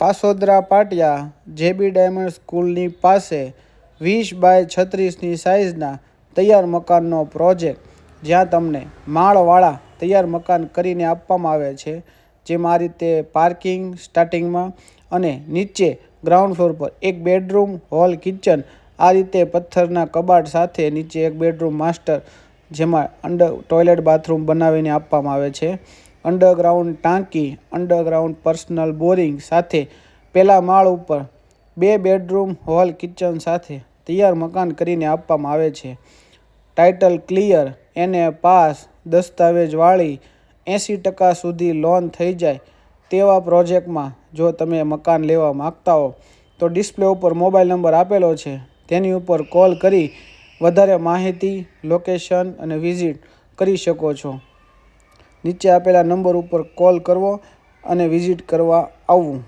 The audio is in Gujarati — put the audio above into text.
પાસોદરા પાટિયા જેબી ડાયમંડ સ્કૂલની પાસે 20 બાય 36ની સાઇઝના તૈયાર મકાનનો પ્રોજેક્ટ, જ્યાં તમને માળવાળા તૈયાર મકાન કરીને આપવામાં આવે છે, જેમાં આ રીતે પાર્કિંગ સ્ટાર્ટિંગમાં અને નીચે ગ્રાઉન્ડ ફ્લોર પર એક બેડરૂમ, હોલ, કિચન, આ રીતે પથ્થરના કબાટ સાથે નીચે એક બેડરૂમ માસ્ટર, જેમાં ટોયલેટ બાથરૂમ બનાવીને આપવામાં આવે છે. અંડરગ્રાઉન્ડ ટાંકી, અંડરગ્રાઉન્ડ પર્સનલ બોરિંગ સાથે પહેલા માળ ઉપર 2 બેડરૂમ, હોલ, કિચન સાથે તૈયાર મકાન કરીને આપવામાં આવે છે. ટાઇટલ ક્લિયર, એને પાસ, દસ્તાવેજવાળી 80% સુધી લોન થઈ જાય તેવા પ્રોજેક્ટમાં જો તમે મકાન લેવા માગતા હો તો ડિસ્પ્લે ઉપર મોબાઈલ નંબર આપેલો છે, તેની ઉપર કોલ કરી વધારે માહિતી, લોકેશન અને વિઝિટ કરી શકો છો. નીચે આપેલા નંબર ઉપર કોલ કરવો અને વિઝિટ કરવા આવવું.